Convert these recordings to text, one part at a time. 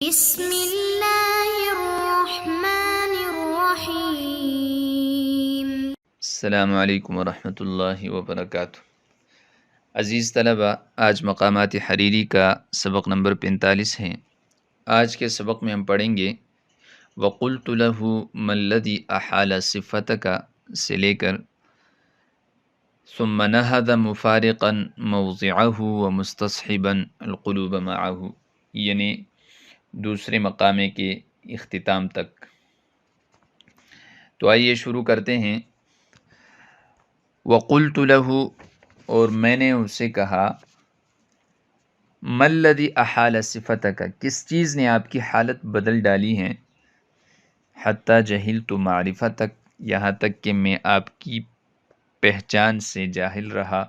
بسم اللہ الرحمن الرحیم۔ السلام علیکم ورحمۃ اللہ وبرکاتہ۔ عزیز طلبہ، آج مقامات حریری کا سبق نمبر 45 ہے۔ آج کے سبق میں ہم پڑھیں گے وَقُلْتُ لَهُ مَا الَّذِي أَحَالَ صِفَتَكَ سے لے کر ثُمَّ نَهَضَ مُفَارِقًا مَوْضِعَهُ وَمُسْتَصْحِبًا الْقُلُوبَ مَعَهُ، یعنی دوسرے مقامے کے اختتام تک۔ تو آئیے شروع کرتے ہیں۔ وَقُلْتُ لَهُ، اور میں نے اسے کہا، مَا الَّذِي أَحَالَ صِفَتَكَ، کس چیز نے آپ کی حالت بدل ڈالی ہے، حَتَّى جَهِلْتُ مَعْرِفَتَكَ، یہاں تک کہ میں آپ کی پہچان سے جاہل رہا۔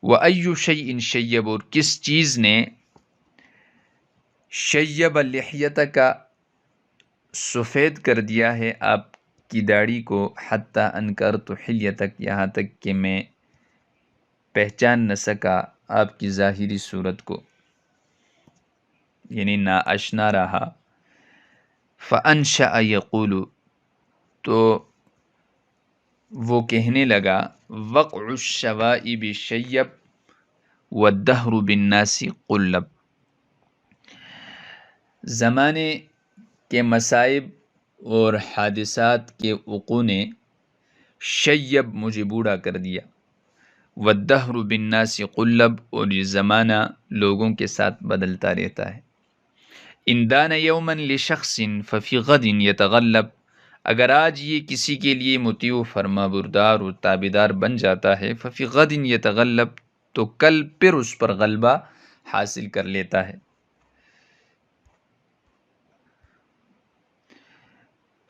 وَأَيُّ شَيْءٍ شَيَّبَ، اور کس چیز نے شَيَّبَ لِحْيَتَكَ سفید کر دیا ہے آپ کی داڑھی کو، حَتَّى أَنْكَرْتُ حِلْيَتَكَ، یہاں تک کہ میں پہچان نہ سکا آپ کی ظاہری صورت کو، یعنی ناآشنا رہا۔ فَأَنْشَأَ يَقُولُ، تو وہ کہنے لگا، وَقْعُ الشَّوَائِبِ شَيَّبْ وَالدَّهْرُ بِالنَّاسِ قُلَّبْ، زمانے کے مصائب اور حادثات کے وقوع نے شیب مجھے بوڑھا کر دیا، والدہر بالناس قلب، اور یہ زمانہ لوگوں کے ساتھ بدلتا رہتا ہے۔ ان دان یوما لشخص ففی غد یتغلب، اگر آج یہ کسی کے لیے مطیع و فرما بردار اور تابعدار بن جاتا ہے، ففی غد یتغلب، تو کل پھر اس پر غلبہ حاصل کر لیتا ہے۔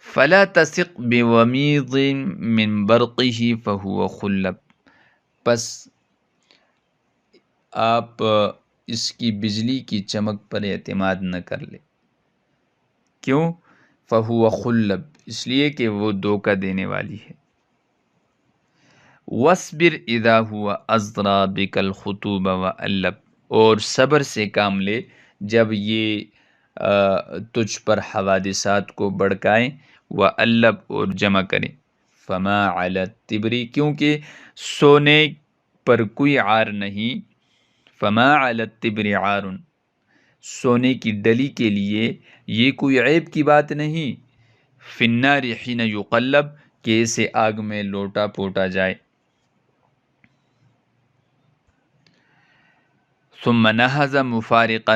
فلا تثق بومیض من برقه فهو خلب، پس آپ اس کی بجلی کی چمک پر اعتماد نہ کر لے۔ کیوں؟ فهو خلب، اس لیے کہ وہ دھوکہ دینے والی ہے۔ واصبر اذا هو ازرا بك الخطوب واللب، اور صبر سے کام لے جب یہ تجھ پر حوادثات کو بڑکائیں، واللب، اور جمع کریں۔ فما علی التبر، کیونکہ سونے پر کوئی عار نہیں، فما علی التبر عار، سونے کی ڈلی کے لیے یہ کوئی عیب کی بات نہیں، فی النار حین یقلب، کہ اسے آگ میں لوٹا پوٹا جائے۔ ثم نہض مفارقا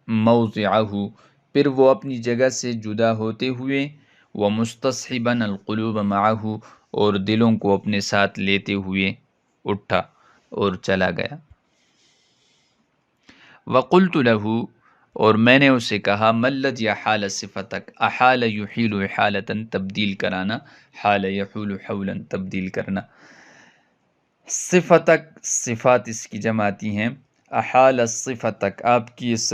موضعہ، پھر وہ اپنی جگہ سے جدا ہوتے ہوئے، ومستصحبا القلوب معہ، اور دلوں کو اپنے ساتھ لیتے ہوئے اٹھا اور چلا گیا۔ وقلت له، اور میں نے اسے کہا، ما الذی احال صفتک، احال یحیل احالتا، تبدیل کرانا، حال یحول حولا، تبدیل کرنا۔ صفتک، صفات اس کی جمع آتی ہیں۔ احال صفتک، آپ کی اس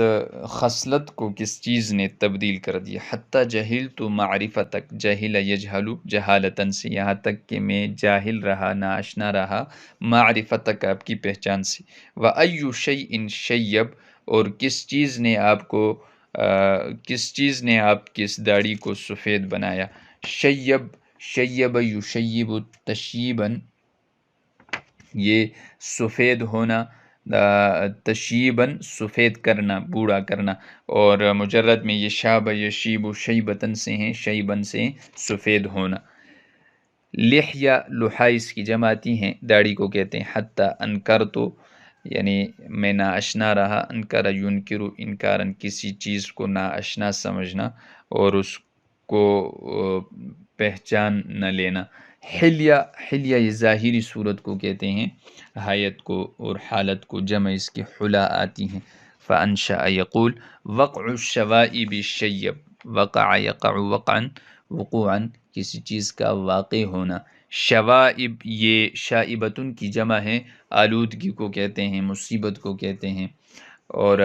خصلت کو کس چیز نے تبدیل کر دیا۔ حتی جہلت معرفتک، جہل یجہل جہالتاً سے، یہاں تک کہ میں جاہل رہا، ناآشنا رہا، معرفتک، آپ کی پہچان سے۔ وَأَيُّ شَيْءٍ شَيَّبْ، اور کس چیز نے آپ کی اس داڑھی کو سفید بنایا۔ شیب، شیب یشیب تشیباً، یہ سفید ہونا، تشیباً سفید کرنا، بوڑھا کرنا، اور مجرد میں یہ شاب یشیب شیبتاً سے ہیں، شیباً سے سفید ہونا۔ لحیہ، لحا اس کی جمع آتی ہیں، داڑھی کو کہتے ہیں۔ حتی انکرتو، یعنی میں ناآشنا رہا، انکر ینکرو انکارن، کسی چیز کو ناآشنا سمجھنا اور اس کو پہچان نہ لینا۔ حلیہ، حلیہ یہ ظاہری صورت کو کہتے ہیں، حیت کو اور حالت کو، جمع اس کی حلا آتی ہیں۔ فانشأ یقول، وقع الشوائب شیب، وقع یقع وقعا، وقوعا کسی چیز کا واقع ہونا۔ شوائب یہ شائبتن کی جمع ہے، آلودگی کو کہتے ہیں، مصیبت کو کہتے ہیں، اور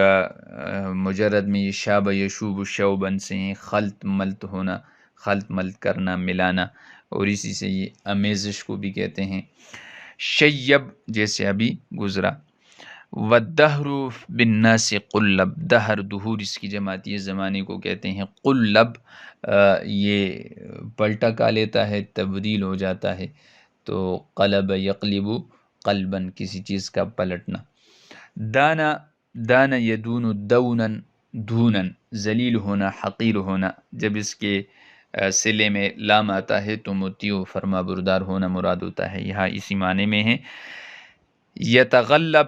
مجرد میں یہ شاب یشوب شوبن سے ہیں، خلط ملط ہونا، خلط ملط کرنا، ملانا، اور اسی سے یہ امیزش کو بھی کہتے ہیں۔ شیب جیسے ابھی گزرا۔ والدہر بالناس قلب، دہر دہور اس کی جمع آتی ہے، زمانے کو کہتے ہیں، قلب یہ پلٹا کا لیتا ہے، تبدیل ہو جاتا ہے، تو قلب یقلب قلباً، کسی چیز کا پلٹنا۔ دانا، دانا یدون دونن دونن، ذلیل ہونا، حقیر ہونا، جب اس کے صلے میں لام آتا ہے تو مطیع فرما بردار ہونا مراد ہوتا ہے، یہاں اسی معنی میں ہے۔ یتغلب،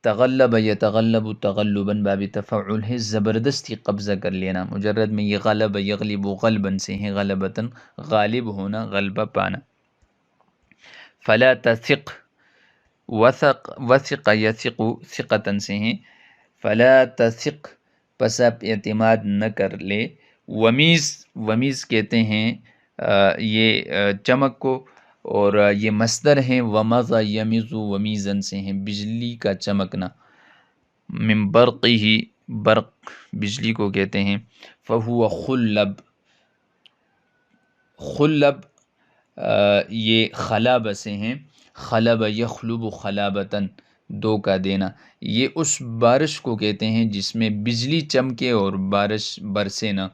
تغلب یتغلب تغلباً باب تفعل ہے، زبردستی قبضہ کر لینا، مجرد میں یہ غلب یغلب غلباً سے ہے، غلبتاً غالب ہونا، غلبہ پانا۔ فلا تثق، وثق، وثق یثق ثقتاً سے ہیں، فلا تثق، پس آپ اعتماد نہ کر لے۔ ومیز، ومیز کہتے ہیں یہ چمک کو، اور یہ مصدر ہیں، ومض یمز ومیزن سے ہیں، بجلی کا چمکنا، من برقہ، برق بجلی کو کہتے ہیں، فہو خلب، خلب یہ خلاب سے ہیں، خلب یخلب خلابتاً، دو کا دینا، یہ اس بارش کو کہتے ہیں جس میں بجلی چمکے اور بارش برسے نہ،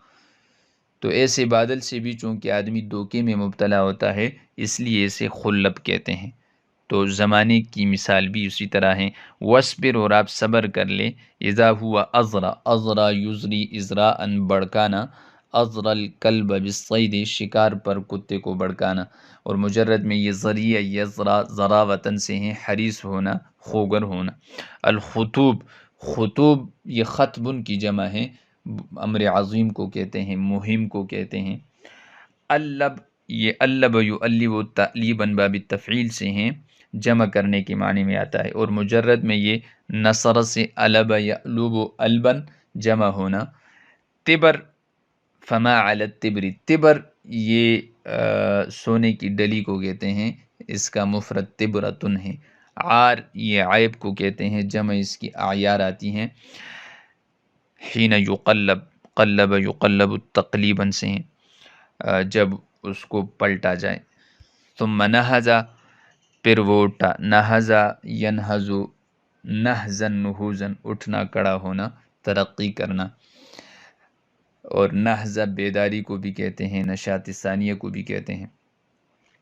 تو ایسے بادل سے بھی چونکہ آدمی دھوکے میں مبتلا ہوتا ہے، اس لیے اسے خلب کہتے ہیں۔ تو زمانے کی مثال بھی اسی طرح ہیں، وصبر، اور آپ صبر کر لے، اذا ہوا ازرا، ازرا یزری ازراء بڑکانا، ازرا الکلب بالصید، شکار پر کتے کو بڑکانا، اور مجرد میں یہ ذریعہ یزرا ذراوطن سے ہیں، حریص ہونا، خوگر ہونا۔ الخطوب، خطوب یہ خطبن کی جمع ہے، امر عظیم کو کہتے ہیں، مہم کو کہتے ہیں۔ اللب، یہ اللب یؤلب تعلیباً باب تفعیل سے ہیں، جمع کرنے کے معنی میں آتا ہے، اور مجرد میں یہ نصر سے الب یعلب البن جمع ہونا۔ تبر، فما علی التبر، تبر یہ سونے کی ڈلی کو کہتے ہیں، اس کا مفرد تبرتن ہے۔ عار یہ عیب کو کہتے ہیں، جمع اس کی اعیار آتی ہیں۔ حین یقلب، قلب یقلب تقلیباً سے ہیں، جب اس کو پلٹا جائے۔ ثم نہزا، پھر وہ اٹھا، نہزا ینہز نہزن نہوزن، اٹھنا، کھڑا ہونا، ترقی کرنا، اور نہزہ بیداری کو بھی کہتے ہیں، نشاط ثانیہ کو بھی کہتے ہیں۔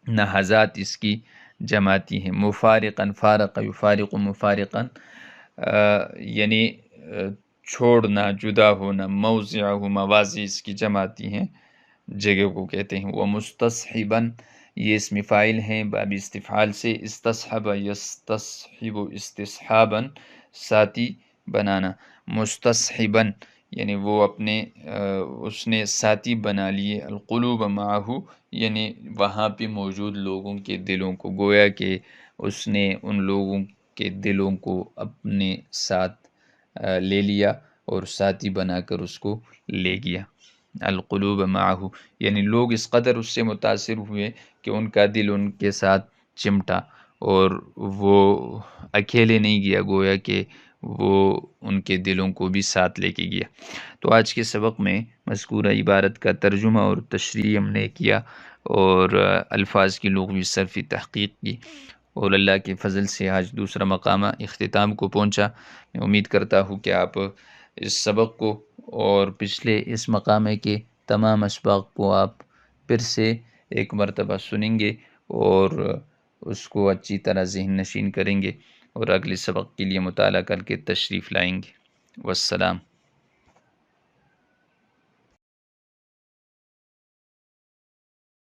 نہزات اس کی جماتی ہیں۔ مفارقاً، فارق یفارق مفارقاً، یعنی چھوڑنا، جدا ہونا، موضعہ مواضع اس کی جماتی ہیں، جگہ کو کہتے ہیں۔ وہ مستصحباً، یہ اسم فاعل ہیں باب استفعال سے، استصحب یستصحب استصحاباً، ساتھی بنانا، مستصحباً یعنی وہ اپنے اس نے ساتھی بنا لیے، القلوب معہ یعنی وہاں پہ موجود لوگوں کے دلوں کو، گویا کہ اس نے ان لوگوں کے دلوں کو اپنے ساتھ لے لیا اور ساتھی بنا کر اس کو لے گیا۔ القلوب معہ یعنی لوگ اس قدر اس سے متاثر ہوئے کہ ان کا دل ان کے ساتھ چمٹا، اور وہ اکیلے نہیں گیا، گویا کہ وہ ان کے دلوں کو بھی ساتھ لے کے گیا۔ تو آج کے سبق میں مذکورہ عبارت کا ترجمہ اور تشریح ہم نے کیا، اور الفاظ کی لغوی صرفی تحقیق کی، اور اللہ کے فضل سے آج دوسرا مقامہ اختتام کو پہنچا۔ میں امید کرتا ہوں کہ آپ اس سبق کو اور پچھلے اس مقامے کے تمام اسباق کو آپ پھر سے ایک مرتبہ سنیں گے اور اس کو اچھی طرح ذہن نشین کریں گے، اور اگلے سبق کے لیے مطالعہ کر کے تشریف لائیں گے۔ والسلام۔